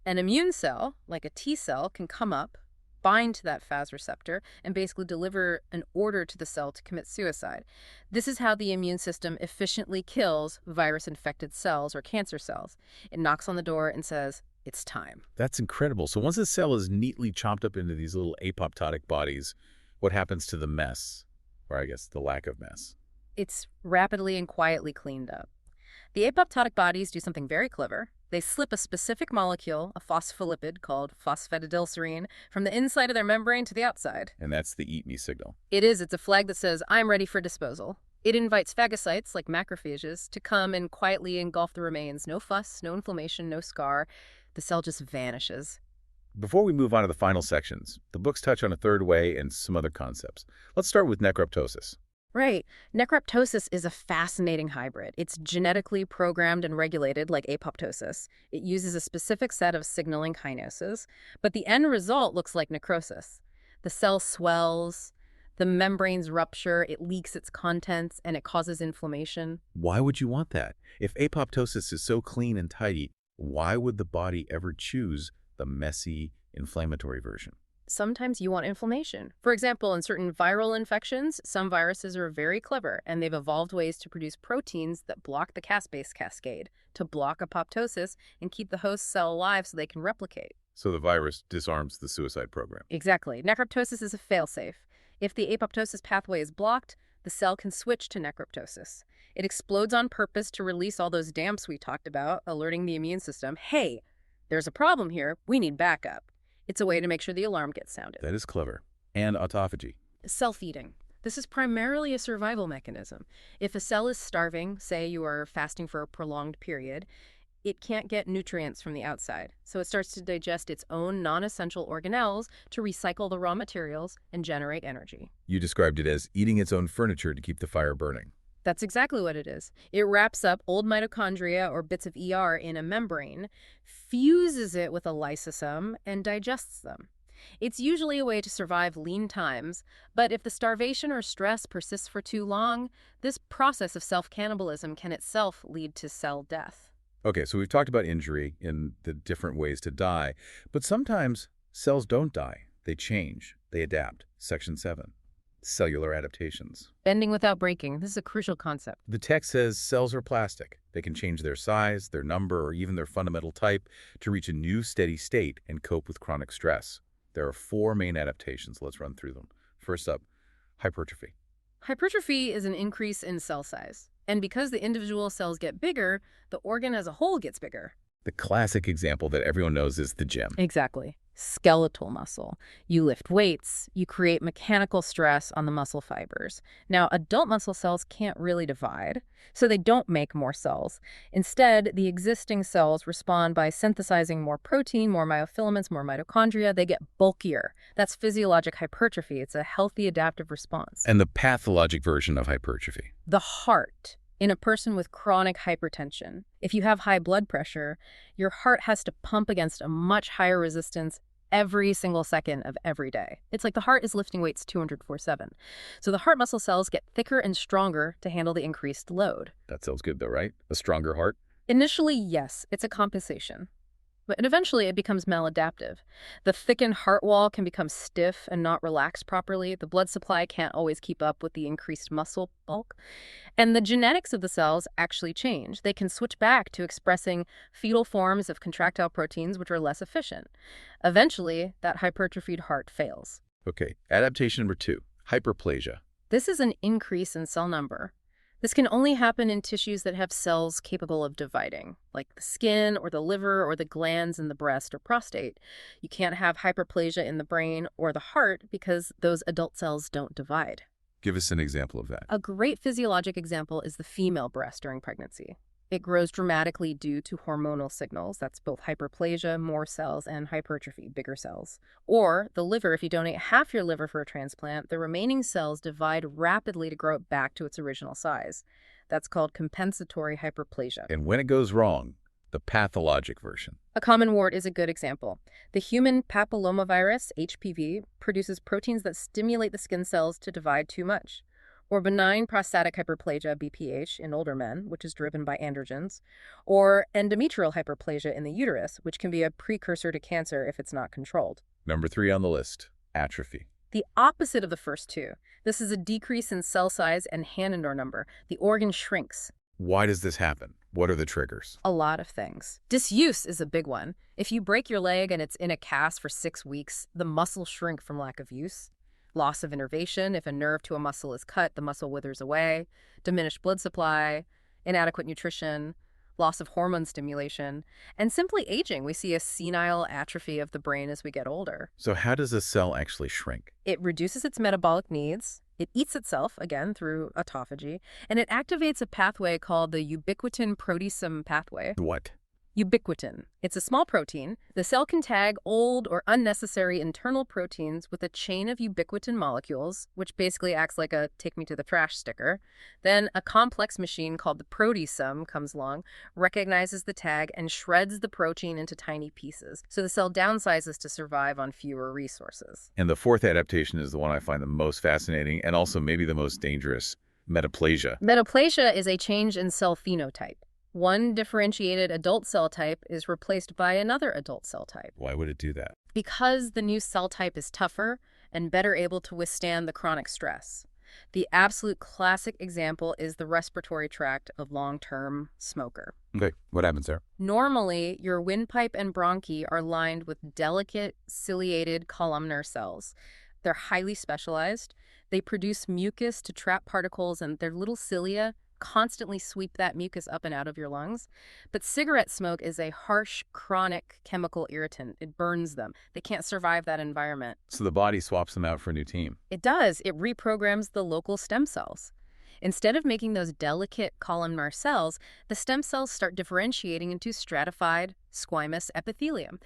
[SPEAKER 2] An immune cell, like a T cell, can come up, bind to that Fas receptor, and basically deliver an order to the cell to commit suicide. This is how the immune system efficiently kills virus-infected cells or cancer cells. It knocks on the door and says, it's time.
[SPEAKER 1] That's incredible. So once a cell is neatly chopped up into these little apoptotic bodies, what happens to the mess? Or I guess the lack of mess?
[SPEAKER 2] It's rapidly and quietly cleaned up. The apoptotic bodies do something very clever. They slip a specific molecule, a phospholipid called phosphatidylserine, from the inside of their membrane to the outside.
[SPEAKER 1] And that's the eat me signal.
[SPEAKER 2] It is. It's a flag that says, I'm ready for disposal. It invites phagocytes, like macrophages, to come and quietly engulf the remains. No fuss, no inflammation, no scar. The cell just vanishes.
[SPEAKER 1] Before we move on to the final sections, the books touch on a third way and some other concepts. Let's start with necroptosis.
[SPEAKER 2] Right. Necroptosis is a fascinating hybrid. It's genetically programmed and regulated like apoptosis. It uses a specific set of signaling kinases, but the end result looks like necrosis. The cell swells, the membranes rupture, it leaks its contents, and it causes inflammation.
[SPEAKER 1] Why would you want that? If apoptosis is so clean and tidy, why would the body ever choose the messy, inflammatory version?
[SPEAKER 2] Sometimes you want inflammation. For example, in certain viral infections, some viruses are very clever, and they've evolved ways to produce proteins that block the caspase cascade, to block apoptosis and keep the host cell alive so they can replicate.
[SPEAKER 1] So the virus disarms the suicide program.
[SPEAKER 2] Exactly. Necroptosis is a failsafe. If the apoptosis pathway is blocked, the cell can switch to necroptosis. It explodes on purpose to release all those damps we talked about, alerting the immune system, hey, there's a problem here, we need backup. It's a way to make sure the alarm gets sounded.
[SPEAKER 1] That is clever. And autophagy.
[SPEAKER 2] Self-eating. This is primarily a survival mechanism. If a cell is starving, say you are fasting for a prolonged period, it can't get nutrients from the outside. So it starts to digest its own non-essential organelles to recycle the raw materials and generate energy.
[SPEAKER 1] You described it as eating its own furniture to keep the fire burning.
[SPEAKER 2] That's exactly what it is. It wraps up old mitochondria or bits of ER in a membrane, fuses it with a lysosome, and digests them. It's usually a way to survive lean times, but if the starvation or stress persists for too long, this process of self-cannibalism can itself lead to cell death.
[SPEAKER 1] Okay, so we've talked about injury in the different ways to die, but sometimes cells don't die. They change. They adapt. Section 7. Cellular adaptations.
[SPEAKER 2] Bending without breaking. This is a crucial concept.
[SPEAKER 1] The text says cells are plastic. They can change their size, their number, or even their fundamental type to reach a new steady state and cope with chronic stress. There are 4 main adaptations. Let's run through them. First up, hypertrophy.
[SPEAKER 2] Hypertrophy is an increase in cell size. And because the individual cells get bigger, the organ as a whole gets bigger.
[SPEAKER 1] The classic example that everyone knows is the gym.
[SPEAKER 2] Exactly. Skeletal muscle. You lift weights, you create mechanical stress on the muscle fibers. Now, adult muscle cells can't really divide, so they don't make more cells. Instead, the existing cells respond by synthesizing more protein, more myofilaments, more mitochondria. They get bulkier. That's physiologic hypertrophy. It's a healthy adaptive response.
[SPEAKER 1] And the pathologic version of hypertrophy.
[SPEAKER 2] The heart. In a person with chronic hypertension, if you have high blood pressure, your heart has to pump against a much higher resistance every single second of every day. It's like the heart is lifting weights 204/7. So the heart muscle cells get thicker and stronger to handle the increased load.
[SPEAKER 1] That sounds good though, right? A stronger heart?
[SPEAKER 2] Initially, yes, it's a compensation. But eventually it becomes maladaptive. The thickened heart wall can become stiff and not relax properly. The blood supply can't always keep up with the increased muscle bulk. And the genetics of the cells actually change. They can switch back to expressing fetal forms of contractile proteins, which are less efficient. Eventually, that hypertrophied heart fails.
[SPEAKER 1] Okay, adaptation number 2, hyperplasia.
[SPEAKER 2] This is an increase in cell number. This can only happen in tissues that have cells capable of dividing, like the skin or the liver or the glands in the breast or prostate. You can't have hyperplasia in the brain or the heart because those adult cells don't divide.
[SPEAKER 1] Give us an example of that.
[SPEAKER 2] A great physiologic example is the female breast during pregnancy. It grows dramatically due to hormonal signals. That's both hyperplasia, more cells, and hypertrophy, bigger cells. Or the liver, if you donate half your liver for a transplant, the remaining cells divide rapidly to grow it back to its original size. That's called compensatory hyperplasia.
[SPEAKER 1] And when it goes wrong, the pathologic version.
[SPEAKER 2] A common wart is a good example. The human papillomavirus, HPV, produces proteins that stimulate the skin cells to divide too much. Or benign prostatic hyperplasia, BPH, in older men, which is driven by androgens, or endometrial hyperplasia in the uterus, which can be a precursor to cancer if it's not controlled.
[SPEAKER 1] Number 3 on the list, atrophy.
[SPEAKER 2] The opposite of the first two. This is a decrease in cell size and Hanendor number. The organ shrinks.
[SPEAKER 1] Why does this happen? What are the triggers?
[SPEAKER 2] A lot of things. Disuse is a big one. If you break your leg and it's in a cast for 6 weeks, the muscles shrink from lack of use. Loss of innervation. If a nerve to a muscle is cut, the muscle withers away. Diminished blood supply, inadequate nutrition, loss of hormone stimulation, and simply aging. We see a senile atrophy of the brain as we get older.
[SPEAKER 1] So how does a cell actually shrink?
[SPEAKER 2] It reduces its metabolic needs. It eats itself, again, through autophagy, and it activates a pathway called the ubiquitin proteasome pathway.
[SPEAKER 1] What?
[SPEAKER 2] Ubiquitin. It's a small protein. The cell can tag old or unnecessary internal proteins with a chain of ubiquitin molecules, which basically acts like a take me to the trash sticker. Then a complex machine called the proteasome comes along, recognizes the tag, and shreds the protein into tiny pieces. So the cell downsizes to survive on fewer resources.
[SPEAKER 1] And the 4th adaptation is the one I find the most fascinating and also maybe the most dangerous, metaplasia.
[SPEAKER 2] Metaplasia is a change in cell phenotype. One differentiated adult cell type is replaced by another adult cell type.
[SPEAKER 1] Why would it do that?
[SPEAKER 2] Because the new cell type is tougher and better able to withstand the chronic stress. The absolute classic example is the respiratory tract of long-term smoker.
[SPEAKER 1] Okay, what happens there?
[SPEAKER 2] Normally, your windpipe and bronchi are lined with delicate ciliated columnar cells. They're highly specialized. They produce mucus to trap particles, and their little cilia constantly sweep that mucus up and out of your lungs. But cigarette smoke is a harsh, chronic chemical irritant. It burns them. They can't survive that environment.
[SPEAKER 1] So the body swaps them out for a new team.
[SPEAKER 2] It does. It reprograms the local stem cells. Instead of making those delicate columnar cells, the stem cells start differentiating into stratified squamous epithelium.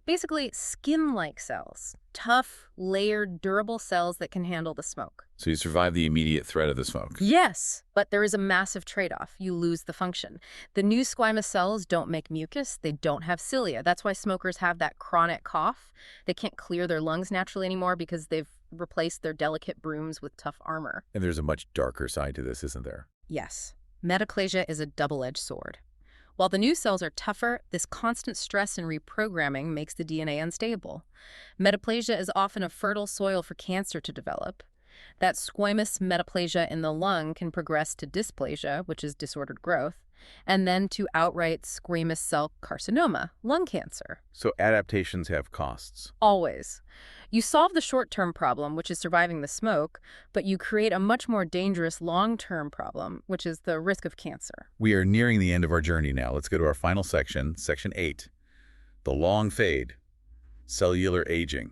[SPEAKER 2] Basically, skin-like cells. Tough, layered, durable cells that can handle the smoke.
[SPEAKER 1] So you survive the immediate threat of the smoke.
[SPEAKER 2] Yes, but there is a massive trade-off. You lose the function. The new squamous cells don't make mucus. They don't have cilia. That's why smokers have that chronic cough. They can't clear their lungs naturally anymore because they've replaced their delicate brooms with tough armor.
[SPEAKER 1] And there's a much darker side to this, isn't there?
[SPEAKER 2] Yes. Metaplasia is a double-edged sword. While the new cells are tougher, this constant stress and reprogramming makes the DNA unstable. Metaplasia is often a fertile soil for cancer to develop. That squamous metaplasia in the lung can progress to dysplasia, which is disordered growth. and then to outright squamous cell carcinoma, lung cancer.
[SPEAKER 1] So adaptations have costs.
[SPEAKER 2] Always. You solve the short-term problem, which is surviving the smoke, but you create a much more dangerous long-term problem, which is the risk of cancer.
[SPEAKER 1] We are nearing the end of our journey now. Let's go to our final section, section 8. The long fade, cellular aging.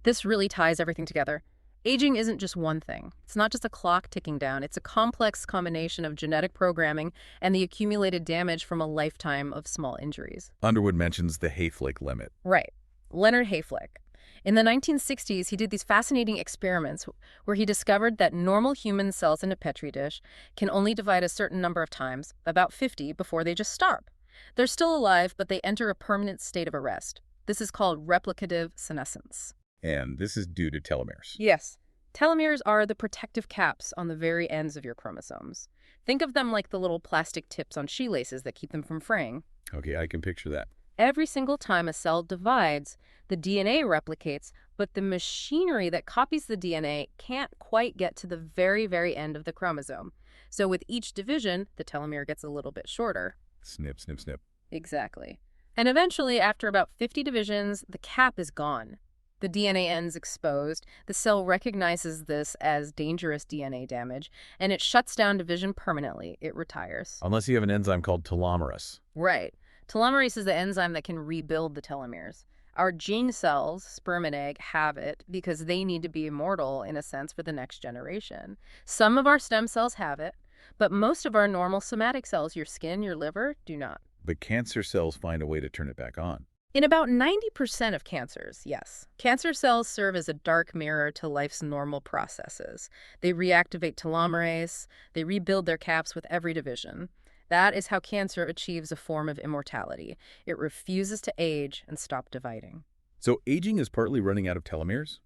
[SPEAKER 2] This really ties everything together. Aging isn't just one thing. It's not just a clock ticking down. It's a complex combination of genetic programming and the accumulated damage from a lifetime of small injuries.
[SPEAKER 1] Underwood mentions the Hayflick limit.
[SPEAKER 2] Right. Leonard Hayflick. In the 1960s, he did these fascinating experiments where he discovered that normal human cells in a petri dish can only divide a certain number of times, about 50, before they just stop. They're still alive, but they enter a permanent state of arrest. This is called replicative senescence.
[SPEAKER 1] And this is due to telomeres.
[SPEAKER 2] Yes. Telomeres are the protective caps on the very ends of your chromosomes. Think of them like the little plastic tips on shoelaces that keep them from fraying.
[SPEAKER 1] Okay, I can picture that.
[SPEAKER 2] Every single time a cell divides, the DNA replicates, but the machinery that copies the DNA can't quite get to the very, very end of the chromosome. So with each division, the telomere gets a little bit shorter.
[SPEAKER 1] Snip, snip, snip.
[SPEAKER 2] Exactly. And eventually, after about 50 divisions, the cap is gone. The DNA ends exposed. The cell recognizes this as dangerous DNA damage, and it shuts down division permanently. It retires.
[SPEAKER 1] Unless you have an enzyme called telomerase.
[SPEAKER 2] Right. Telomerase is the enzyme that can rebuild the telomeres. Our gene cells, sperm and egg, have it because they need to be immortal, in a sense, for the next generation. Some of our stem cells have it, but most of our normal somatic cells, your skin, your liver, do not.
[SPEAKER 1] But cancer cells find a way to turn it back on.
[SPEAKER 2] In about 90% of cancers, yes. Cancer cells serve as a dark mirror to life's normal processes. They reactivate telomerase. They rebuild their caps with every division. That is how cancer achieves a form of immortality. It refuses to age and stop dividing.
[SPEAKER 1] So aging is partly running out of telomeres,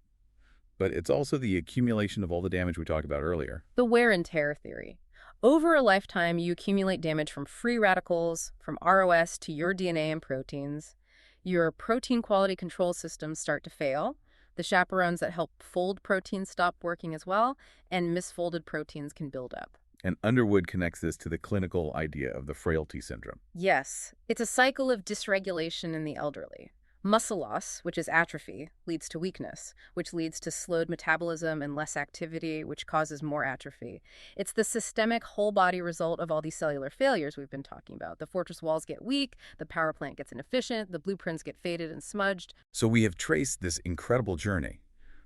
[SPEAKER 1] but it's also the accumulation of all the damage we talked about earlier.
[SPEAKER 2] The wear and tear theory. Over a lifetime, you accumulate damage from free radicals, from ROS to your DNA and proteins. Your protein quality control systems start to fail. The chaperones that help fold proteins stop working as well, and misfolded proteins can build up.
[SPEAKER 1] And Underwood connects this to the clinical idea of the frailty syndrome.
[SPEAKER 2] Yes, it's a cycle of dysregulation in the elderly. Muscle loss, which is atrophy, leads to weakness, which leads to slowed metabolism and less activity, which causes more atrophy. It's the systemic whole-body result of all these cellular failures we've been talking about. The fortress walls get weak, the power plant gets inefficient, the blueprints get faded and smudged.
[SPEAKER 1] So we have traced this incredible journey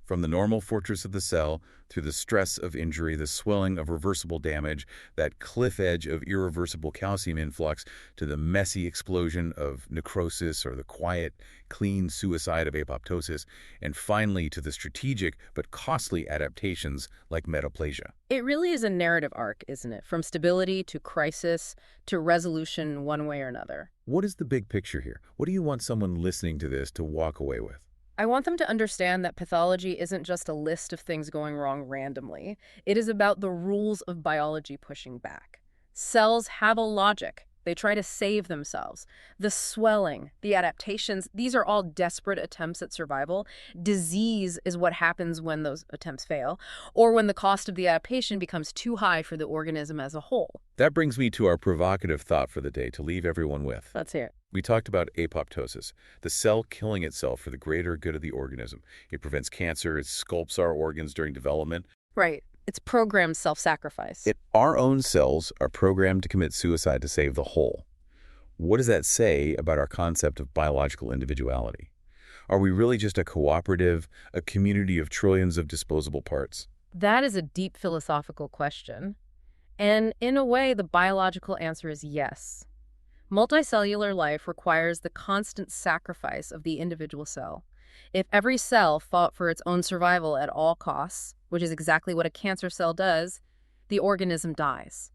[SPEAKER 1] from the normal fortress of the cell through the stress of injury, the swelling of reversible damage, that cliff edge of irreversible calcium influx, to the messy explosion of necrosis or the quiet, clean suicide of apoptosis, and finally to the strategic but costly adaptations like metaplasia.
[SPEAKER 2] It really is a narrative arc, isn't it? From stability to crisis to resolution one way or another.
[SPEAKER 1] What is the big picture here? What do you want someone listening to this to walk away with?
[SPEAKER 2] I want them to understand that pathology isn't just a list of things going wrong randomly. It is about the rules of biology pushing back. Cells have a logic. They try to save themselves. The swelling, the adaptations, these are all desperate attempts at survival. Disease is what happens when those attempts fail, or when the cost of the adaptation becomes too high for the organism as a whole.
[SPEAKER 1] That brings me to our provocative thought for the day to leave everyone with.
[SPEAKER 2] Let's hear it.
[SPEAKER 1] We talked about apoptosis, the cell killing itself for the greater good of the organism. It prevents cancer, it sculpts our organs during development.
[SPEAKER 2] Right. It's programmed self-sacrifice.
[SPEAKER 1] Our own cells are programmed to commit suicide to save the whole. What does that say about our concept of biological individuality? Are we really just a cooperative, a community of trillions of disposable parts?
[SPEAKER 2] That is a deep philosophical question. And in a way, the biological answer is yes. Multicellular life requires the constant sacrifice of the individual cell. If every cell fought for its own survival at all costs, which is exactly what a cancer cell does, the organism dies.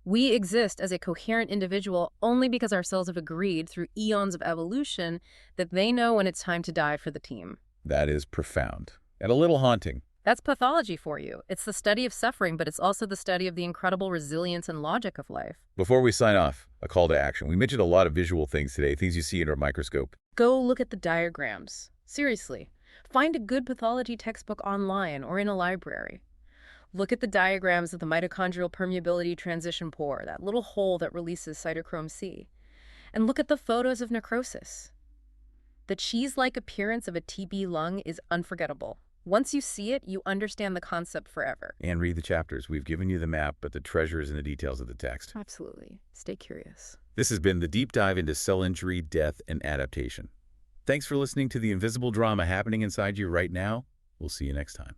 [SPEAKER 2] We exist as a coherent individual only because our cells have agreed through eons of evolution that they know when it's time to die for the team.
[SPEAKER 1] That is profound and a little haunting.
[SPEAKER 2] That's pathology for you. It's the study of suffering, but it's also the study of the incredible resilience and logic of life.
[SPEAKER 1] Before we sign off, a call to action. We mentioned a lot of visual things today, things you see in our microscope.
[SPEAKER 2] Go look at the diagrams. Seriously. Find a good pathology textbook online or in a library. Look at the diagrams of the mitochondrial permeability transition pore, that little hole that releases cytochrome C. And look at the photos of necrosis. The cheese-like appearance of a TB lung is unforgettable. Once you see it, you understand the concept forever.
[SPEAKER 1] And read the chapters. We've given you the map, but the treasure is in the details of the text.
[SPEAKER 2] Absolutely. Stay curious.
[SPEAKER 1] This has been the deep dive into cell injury, death, and adaptation. Thanks for listening to the invisible drama happening inside you right now. We'll see you next time.